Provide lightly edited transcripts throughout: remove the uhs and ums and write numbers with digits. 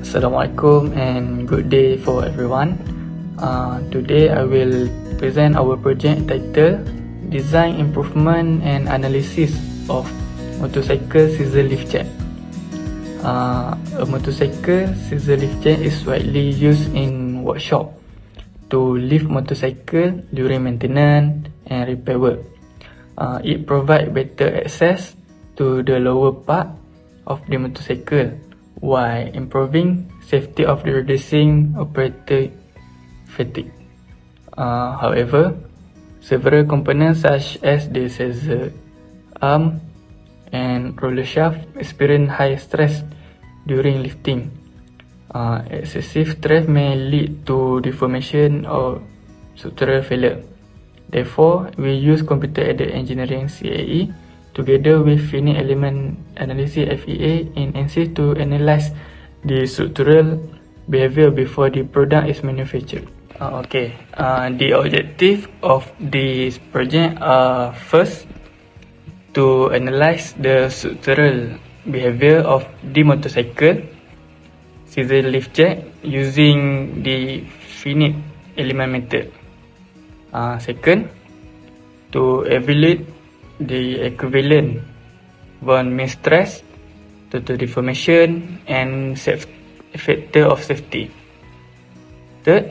Assalamualaikum and good day for everyone. Today I will present our project titled Design Improvement and Analysis of Motorcycle Scissor Lift Jack. A motorcycle scissor lift jack is widely used in workshop to lift motorcycle during maintenance and repair work. It provides better access to the lower part of the motorcycle while improving safety of the reducing operator fatigue. However, several components such as the scissor arm and roller shaft experience high stress during lifting. Excessive stress may lead to deformation or structural failure. Therefore, we use computer-aided engineering CAE together with Finite Element Analysis FEA in ANSYS to analyze the structural behavior before the product is manufactured. The objective of this project are first to analyze the structural behavior of the motorcycle scissor lift jack using the finite element method. Second, to evaluate the equivalent von Mises stress, total deformation, and factor of safety. Third,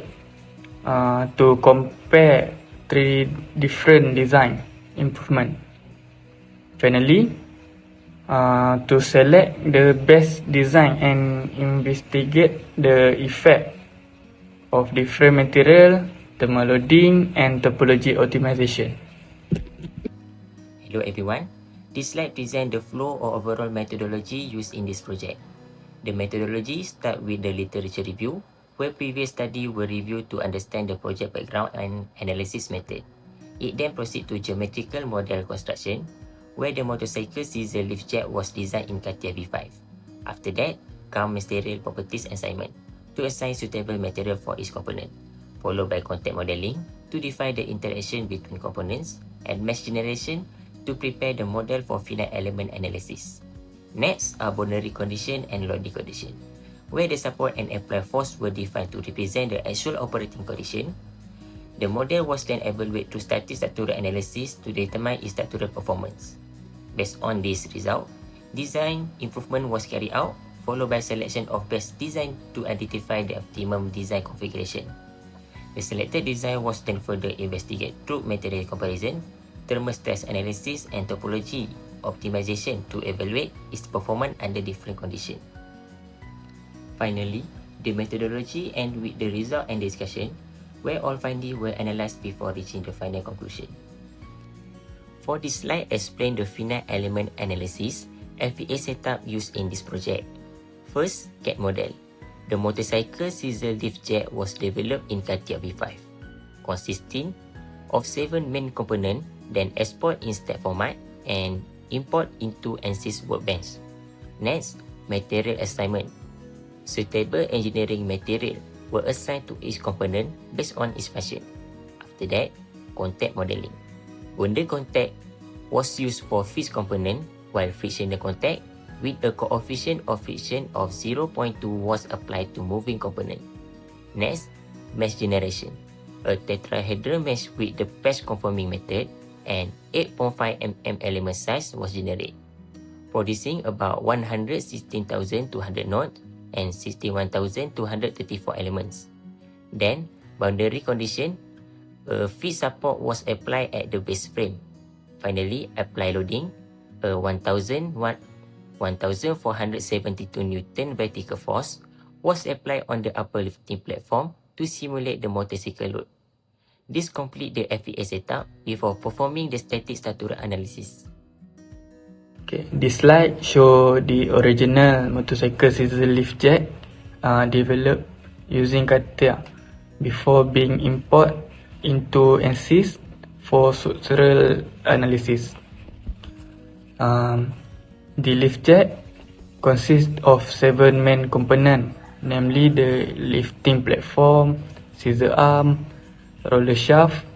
to compare three different design improvement. Finally, to select the best design and investigate the effect of different material, thermal loading, and topology optimization. Hello everyone, this slide presents the flow or overall methodology used in this project. The methodology starts with the literature review, where previous studies were reviewed to understand the project background and analysis method. It then proceeds to geometrical model construction, where the motorcycle scissor lift jack was designed in CATIA V5. After that, come material properties assignment to assign suitable material for each component, followed by contact modeling to define the interaction between components, and mesh generation to prepare the model for finite element analysis. Next are boundary condition and loading condition, where the support and applied force were defined to represent the actual operating condition. The model was then evaluated through static structural analysis to determine its structural performance. Based on this result, design improvement was carried out, followed by selection of best design to identify the optimum design configuration. The selected design was then further investigated through material comparison, thermal stress analysis, and topology optimization to evaluate its performance under different conditions. Finally, the methodology ends with the result and discussion, where all findings were analyzed before reaching the final conclusion. For this slide, explain the finite element analysis FEA setup used in this project. First, CAD model. The motorcycle scissor lift jack was developed in CATIA V5, consisting of 7 main components, then export in step format and import into ANSYS workbench. Next, material assignment. Suitable engineering material were assigned to each component based on its function. After that, contact modeling. Bonded contact was used for fixed component, while frictional contact with a coefficient of friction of 0.2 was applied to moving component. Next, mesh generation. A tetrahedral mesh with the patch conforming method and 8.5 mm element size was generated, producing about 116,200 nodes and 61,234 elements. Then, boundary condition. A fixed support was applied at the base frame. Finally, apply loading. A 1,472 Newton vertical force was applied on the upper lifting platform to simulate the motorcycle load. This completes the FEA setup before performing the static structural analysis. This slide shows the original motorcycle scissor lift jack developed using CATIA before being imported into ANSYS for structural analysis. The lift jack consists of 7 main components, namely the lifting platform, scissor arm, roller shaft,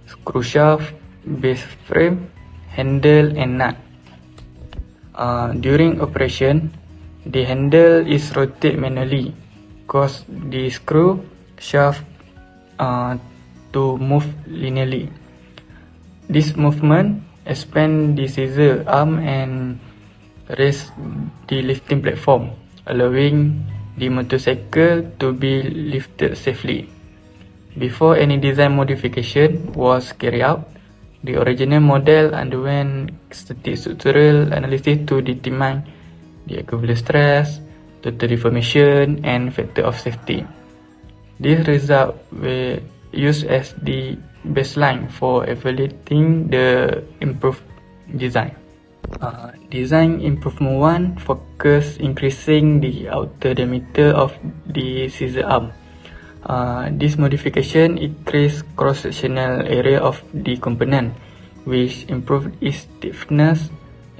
screw shaft, base frame, handle, and nut. During operation, The handle is rotated manually, cause the screw shaft to move linearly. This movement expands the scissor arm and raise the lifting platform, allowing the motorcycle to be lifted safely. Before any design modification was carried out, the original model underwent static structural analysis to determine the equivalent stress, total deformation, and factor of safety. These results were used as the baseline for evaluating the improved design. Design improvement 1 focus increasing the outer diameter of the scissor arm. This modification increased cross-sectional area of the component, which improved its stiffness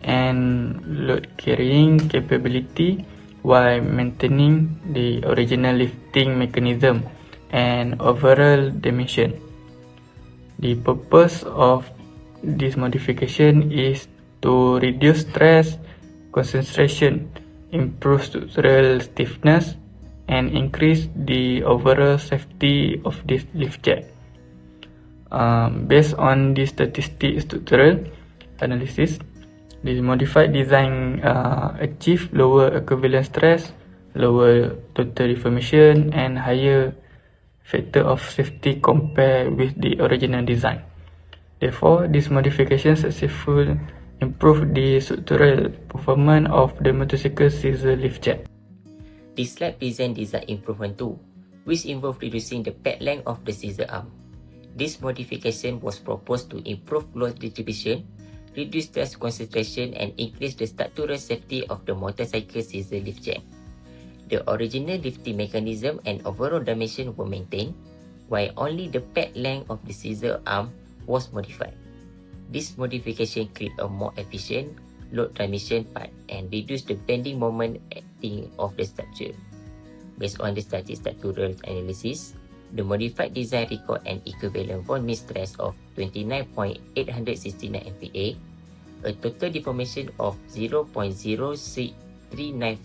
and load carrying capability while maintaining the original lifting mechanism and overall dimension. The purpose of this modification is to reduce stress concentration, improve structural stiffness, and increase the overall safety of this lift jack. Based on the statistic structural analysis, the modified design achieve lower equivalent stress, lower total deformation, and higher factor of safety compared with the original design. Therefore, this modification successfully improved the structural performance of the motorcycle scissor lift jack. This slide presents design improvement 2, which involved reducing the pad length of the scissor arm. This modification was proposed to improve load distribution, reduce stress concentration, and increase the structural safety of the motorcycle scissor lift jack. The original lifting mechanism and overall dimension were maintained, while only the pad length of the scissor arm was modified. This modification created a more efficient load transmission path and reduced the bending moment acting of the structure. Based on the static structural analysis, the modified design record an equivalent von Mises stress of 29.869 MPa, a total deformation of 0.063944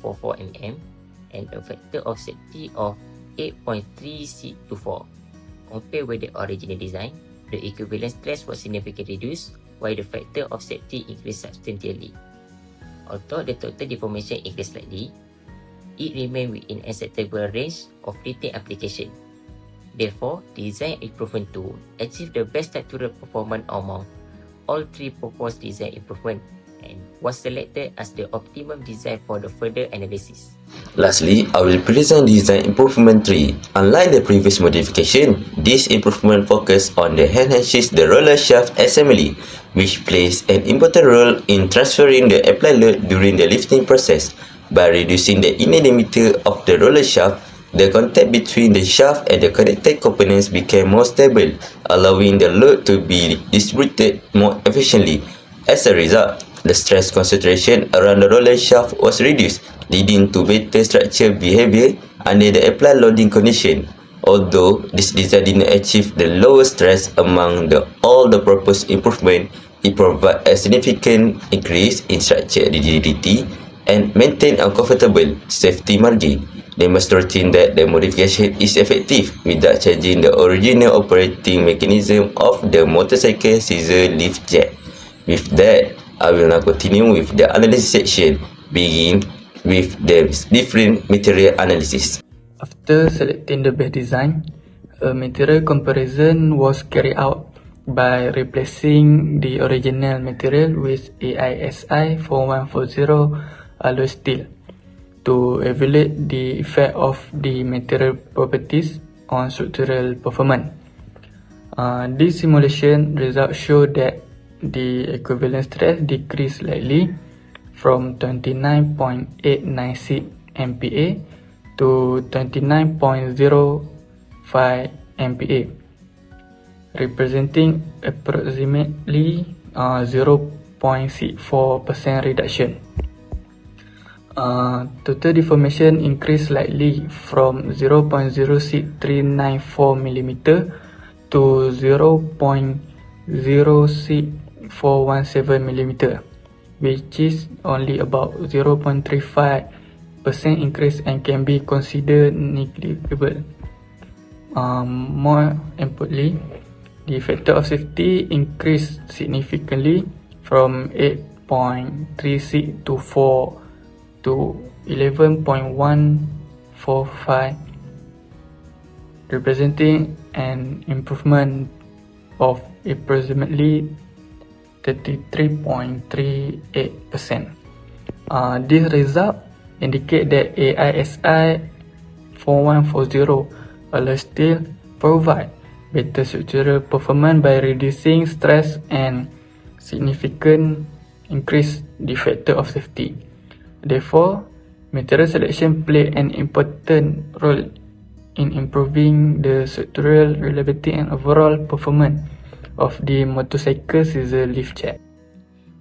mm, and a factor of safety of 8.3624. Compared with the original design, the equivalent stress was significantly reduced, while the factor of safety increased substantially. Although the total deformation increased slightly, it remained within acceptable range of lifting application. Therefore, design improvement 2 achieved the best structural performance among all 3 proposed design improvements and was selected as the optimum design for the further analysis. Lastly, I will present design improvement 3. Unlike the previous modification, this improvement focused on the enhances the roller shaft assembly, which plays an important role in transferring the applied load during the lifting process. By reducing the inner diameter of the roller shaft, the contact between the shaft and the connected components became more stable, allowing the load to be distributed more efficiently. As a result, the stress concentration around the roller shaft was reduced, leading to better structure behavior under the applied loading condition. Although this design did not achieve the lowest stress among all the proposed improvements, it provides a significant increase in structure rigidity and maintain a comfortable safety margin, demonstrating that the modification is effective without changing the original operating mechanism of the motorcycle scissor lift jack. With that, I will now continue with the analysis section, begin with the different material analysis. After selecting the best design, a material comparison was carried out by replacing the original material with AISI 4140 alloy steel to evaluate the effect of the material properties on structural performance. This simulation results show that the equivalent stress decreased slightly from 29.896 MPa to 29.05 MPa, representing approximately 0.64% reduction. Total deformation increased slightly from 0.06394 mm to 0.06417 mm, which is only about 0.35 increase and can be considered negligible. More importantly, the factor of safety increased significantly from 8.36 to 4 to 11.145, representing an improvement of approximately 33.38%. This result indicate that AISI 4140 will still provide better structural performance by reducing stress and significant increase the factor of safety. Therefore, material selection play an important role in improving the structural reliability and overall performance of the motorcycle scissor lift jack.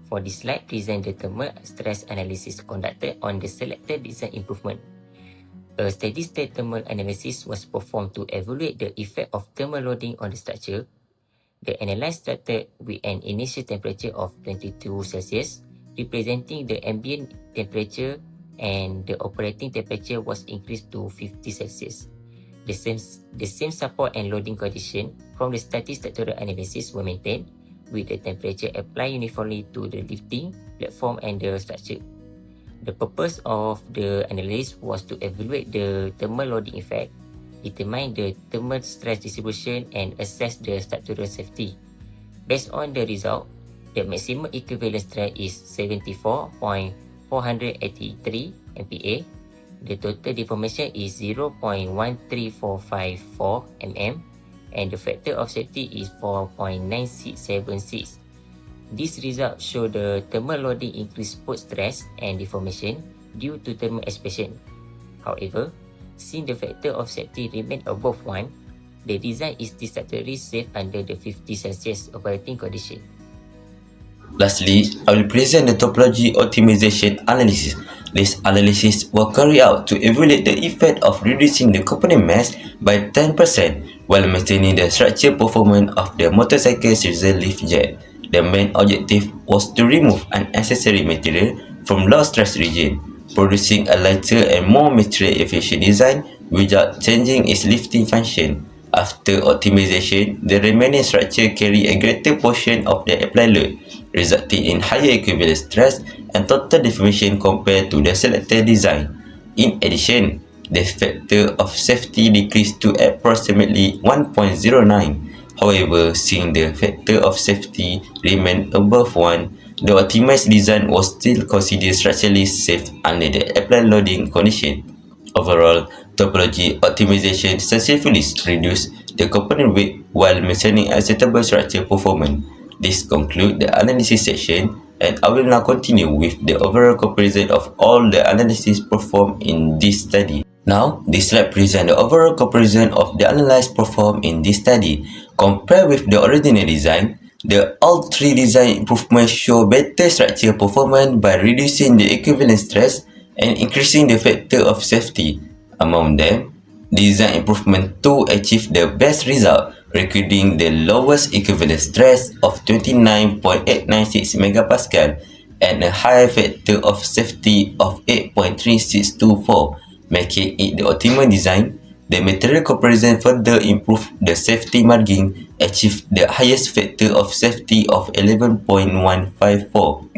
For this slide, present the thermal stress analysis conducted on the selected design improvement. A steady-state thermal analysis was performed to evaluate the effect of thermal loading on the structure. The analyse started with an initial temperature of 22 Celsius, representing the ambient temperature, and the operating temperature was increased to 50 Celsius. The same support and loading condition from the static structural analysis were maintained, with the temperature applied uniformly to the lifting platform and the structure. The purpose of the analysis was to evaluate the thermal loading effect, determine the thermal stress distribution, and assess the structural safety. Based on the result, the maximum equivalent stress is 74.483 MPa. The total deformation is 0.13454 mm, and the factor of safety is 4.9676. These results show the thermal loading increased both stress and deformation due to thermal expansion. However, since the factor of safety remained above 1, the design is structurally safe under the 50 Celsius operating condition. Lastly, I will present the topology optimization analysis. This analysis was carried out to evaluate the effect of reducing the component mass by 10% while maintaining the structural performance of the motorcycle scissor lift jack. The main objective was to remove unnecessary material from low stress region, producing a lighter and more material efficient design without changing its lifting function. After optimization, the remaining structure carry a greater portion of the applied load, resulting in higher equivalent stress and total deformation compared to the selected design. In addition, the factor of safety decreased to approximately 1.09. However, since the factor of safety remained above 1, the optimized design was still considered structurally safe under the applied loading condition. Overall, topology optimization successfully reduced the component weight while maintaining acceptable structural performance. This concludes the analysis section, and I will now continue with the overall comparison of all the analysis performed in this study. Now, this slide presents the overall comparison of the analysis performed in this study. Compared with the original design, all three design improvements show better structural performance by reducing the equivalent stress and increasing the factor of safety. Among them, design improvement 2 achieved the best result, recording the lowest equivalent stress of 29.896 megapascal and a high factor of safety of 8.3624, making it the optimal design. The material comparison further improved the safety margin, achieved the highest factor of safety of 11.154.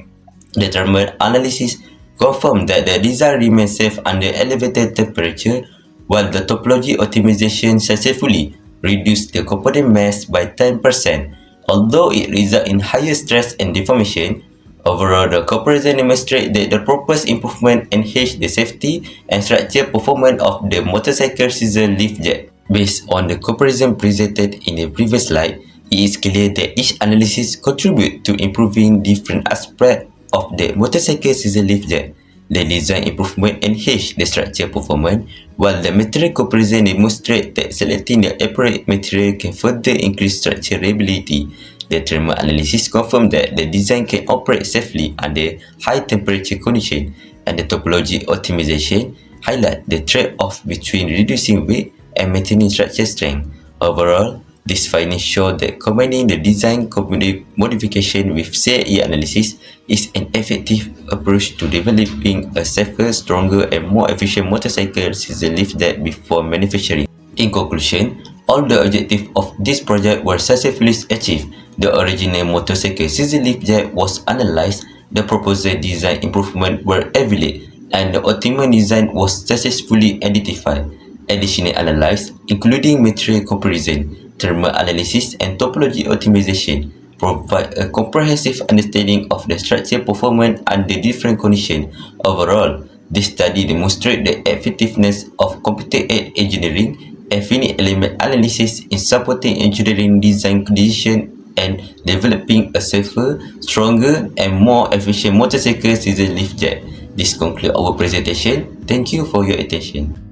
The thermal analysis confirmed that the design remains safe under elevated temperature, while the topology optimization successfully reduced the component mass by 10%. Although it resulted in higher stress and deformation, overall the comparison demonstrates that the proposed improvement enhanced the safety and structural performance of the motorcycle scissor lift jack. Based on the comparison presented in the previous slide, it is clear that each analysis contributes to improving different aspects of the motorcycle scissor lift jack. The design improvement enhanced the structural performance, while the material comparison demonstrates that selecting the appropriate material can further increase structural reliability. The thermal analysis confirmed that the design can operate safely under high temperature conditions, and the topology optimization highlight the trade-off between reducing weight and maintaining structural strength. Overall, These findings show that combining the design modification with CAE analysis is an effective approach to developing a safer, stronger and more efficient motorcycle scissor lift jack before manufacturing. In conclusion, all the objectives of this project were successfully achieved. The original motorcycle scissor lift jack was analyzed, the proposed design improvements were evaluated, and the optimal design was successfully identified. Additional analysis, including material comparison, thermal analysis, and topology optimization, provide a comprehensive understanding of the structure performance under different conditions. Overall, this study demonstrates the effectiveness of computer-aided engineering and finite element analysis in supporting engineering design decision and developing a safer, stronger, and more efficient motorcycle scissor lift jack. This concludes our presentation. Thank you for your attention.